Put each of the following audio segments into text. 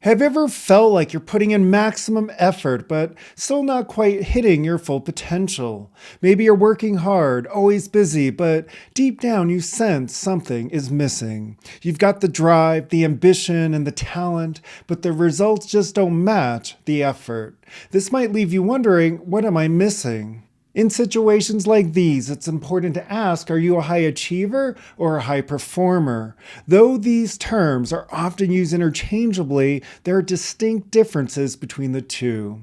Have you ever felt like you're putting in maximum effort, but still not quite hitting your full potential? Maybe you're working hard, always busy, but deep down you sense something is missing. You've got the drive, the ambition, and the talent, but the results just don't match the effort. This might leave you wondering, what am I missing? In situations like these, it's important to ask, are you a high achiever or a high performer? Though these terms are often used interchangeably, there are distinct differences between the two.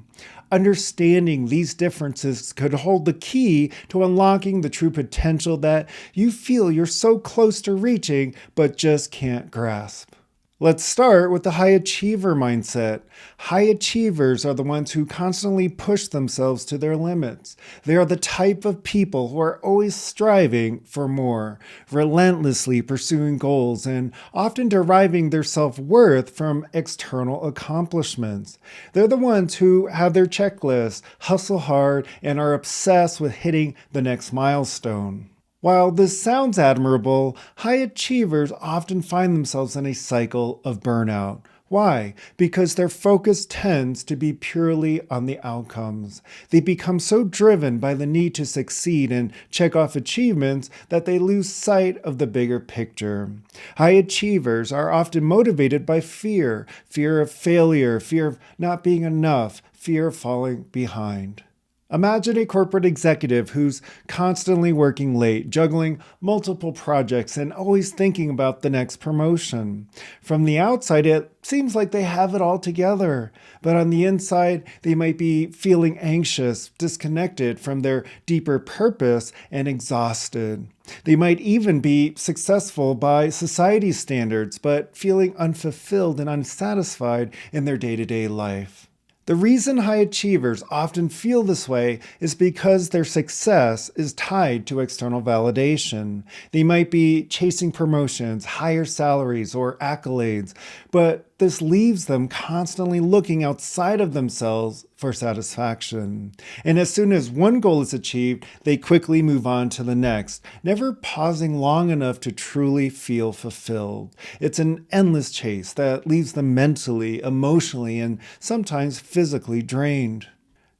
Understanding these differences could hold the key to unlocking the true potential that you feel you're so close to reaching but just can't grasp. Let's start with the high achiever mindset. High achievers are the ones who constantly push themselves to their limits. They are the type of people who are always striving for more, relentlessly pursuing goals, and often deriving their self-worth from external accomplishments. They're the ones who have their checklists, hustle hard, and are obsessed with hitting the next milestone. While this sounds admirable, high achievers often find themselves in a cycle of burnout. Why? Because their focus tends to be purely on the outcomes. They become so driven by the need to succeed and check off achievements that they lose sight of the bigger picture. High achievers are often motivated by fear of failure, fear of not being enough, fear of falling behind. Imagine a corporate executive who's constantly working late, juggling multiple projects, and always thinking about the next promotion. From the outside, it seems like they have it all together, but on the inside, they might be feeling anxious, disconnected from their deeper purpose, and exhausted. They might even be successful by society's standards, but feeling unfulfilled and unsatisfied in their day-to-day life. The reason high achievers often feel this way is because their success is tied to external validation. They might be chasing promotions, higher salaries, or accolades, but this leaves them constantly looking outside of themselves for satisfaction. And as soon as one goal is achieved, they quickly move on to the next, never pausing long enough to truly feel fulfilled. It's an endless chase that leaves them mentally, emotionally, and sometimes physically drained.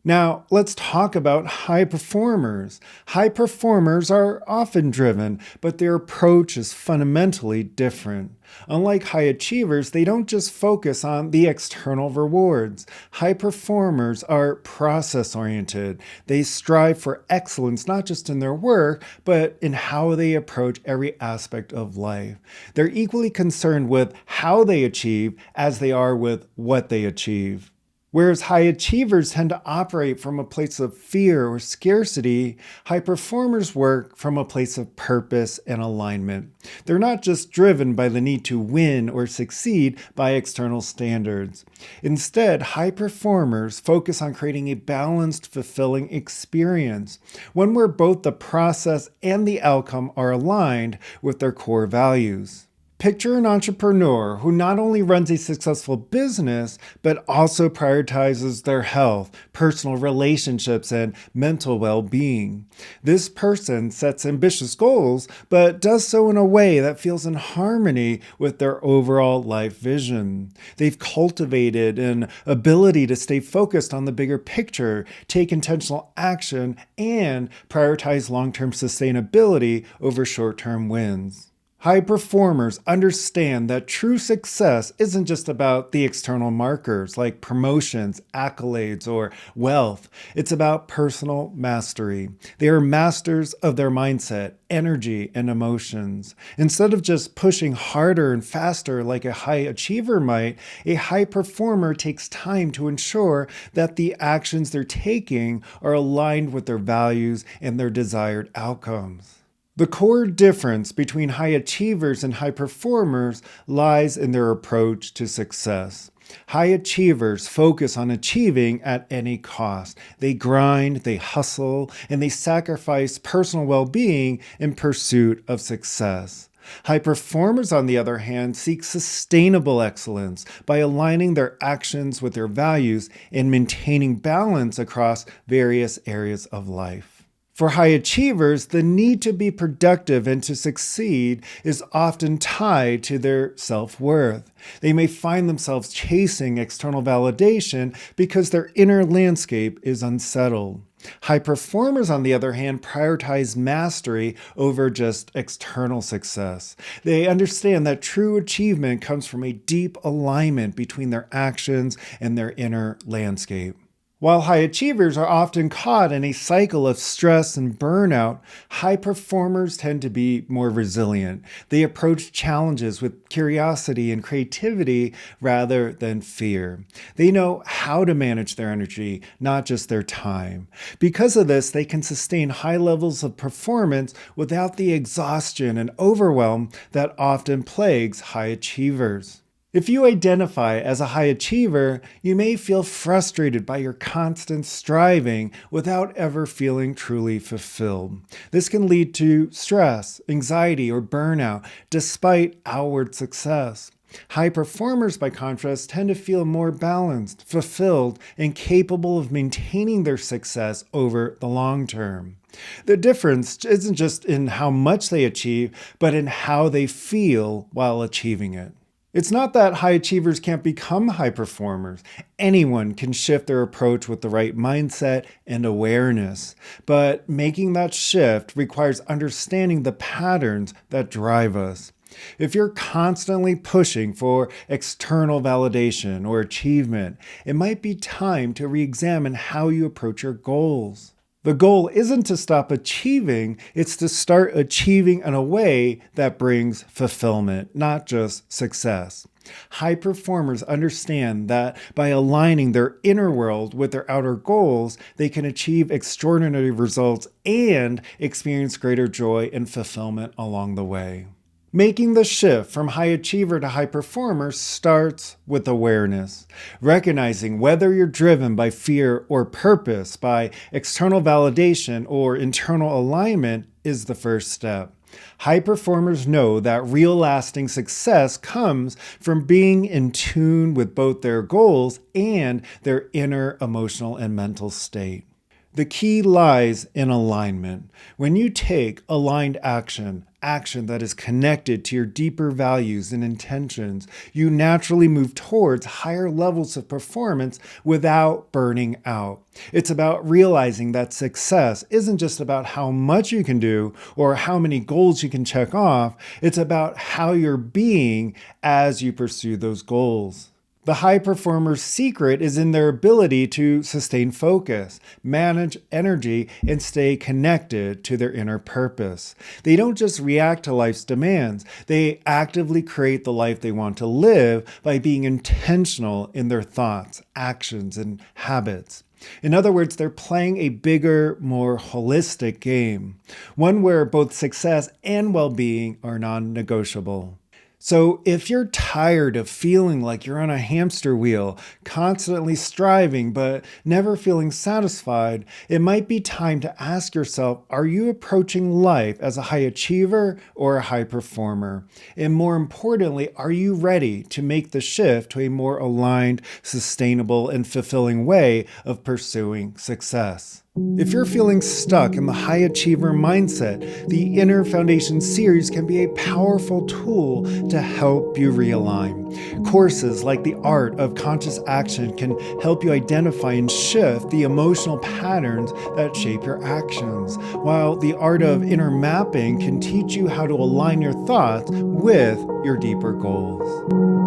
Now, let's talk about high performers. High performers are often driven, but their approach is fundamentally different. Unlike high achievers, they don't just focus on the external rewards. High performers are process-oriented. They strive for excellence not just in their work, but in how they approach every aspect of life. They're equally concerned with how they achieve as they are with what they achieve. Whereas high achievers tend to operate from a place of fear or scarcity, high performers work from a place of purpose and alignment. They're not just driven by the need to win or succeed by external standards. Instead, high performers focus on creating a balanced, fulfilling experience, one where both the process and the outcome are aligned with their core values. Picture an entrepreneur who not only runs a successful business, but also prioritizes their health, personal relationships, and mental well-being. This person sets ambitious goals, but does so in a way that feels in harmony with their overall life vision. They've cultivated an ability to stay focused on the bigger picture, take intentional action, and prioritize long-term sustainability over short-term wins. High performers understand that true success isn't just about the external markers like promotions, accolades, or wealth. It's about personal mastery. They are masters of their mindset, energy, and emotions. Instead of just pushing harder and faster like a high achiever might, a high performer takes time to ensure that the actions they're taking are aligned with their values and their desired outcomes. The core difference between high achievers and high performers lies in their approach to success. High achievers focus on achieving at any cost. They grind, they hustle, and they sacrifice personal well-being in pursuit of success. High performers, on the other hand, seek sustainable excellence by aligning their actions with their values and maintaining balance across various areas of life. For high achievers, the need to be productive and to succeed is often tied to their self-worth. They may find themselves chasing external validation because their inner landscape is unsettled. High performers, on the other hand, prioritize mastery over just external success. They understand that true achievement comes from a deep alignment between their actions and their inner landscape. While high achievers are often caught in a cycle of stress and burnout, high performers tend to be more resilient. They approach challenges with curiosity and creativity rather than fear. They know how to manage their energy, not just their time. Because of this, they can sustain high levels of performance without the exhaustion and overwhelm that often plagues high achievers. If you identify as a high achiever, you may feel frustrated by your constant striving without ever feeling truly fulfilled. This can lead to stress, anxiety, or burnout despite outward success. High performers, by contrast, tend to feel more balanced, fulfilled, and capable of maintaining their success over the long term. The difference isn't just in how much they achieve, but in how they feel while achieving it. It's not that high achievers can't become high performers. Anyone can shift their approach with the right mindset and awareness. But making that shift requires understanding the patterns that drive us. If you're constantly pushing for external validation or achievement, it might be time to re-examine how you approach your goals. The goal isn't to stop achieving, it's to start achieving in a way that brings fulfillment, not just success. High performers understand that by aligning their inner world with their outer goals, they can achieve extraordinary results and experience greater joy and fulfillment along the way. Making the shift from high achiever to high performer starts with awareness. Recognizing whether you're driven by fear or purpose, by external validation or internal alignment is the first step. High performers know that real lasting success comes from being in tune with both their goals and their inner emotional and mental state. The key lies in alignment. When you take aligned action that is connected to your deeper values and intentions, you naturally move towards higher levels of performance without burning out. It's about realizing that success isn't just about how much you can do or how many goals you can check off. It's about how you're being as you pursue those goals. The high performer's secret is in their ability to sustain focus, manage energy, and stay connected to their inner purpose. They don't just react to life's demands, they actively create the life they want to live by being intentional in their thoughts, actions, and habits. In other words, they're playing a bigger, more holistic game, one where both success and well-being are non-negotiable. So if you're tired of feeling like you're on a hamster wheel, constantly striving but never feeling satisfied, it might be time to ask yourself, are you approaching life as a high achiever or a high performer? And more importantly, are you ready to make the shift to a more aligned, sustainable, and fulfilling way of pursuing success? If you're feeling stuck in the high achiever mindset, the Inner Foundation series can be a powerful tool to help you realign. Courses like the Art of Conscious Action can help you identify and shift the emotional patterns that shape your actions, while the Art of Inner Mapping can teach you how to align your thoughts with your deeper goals.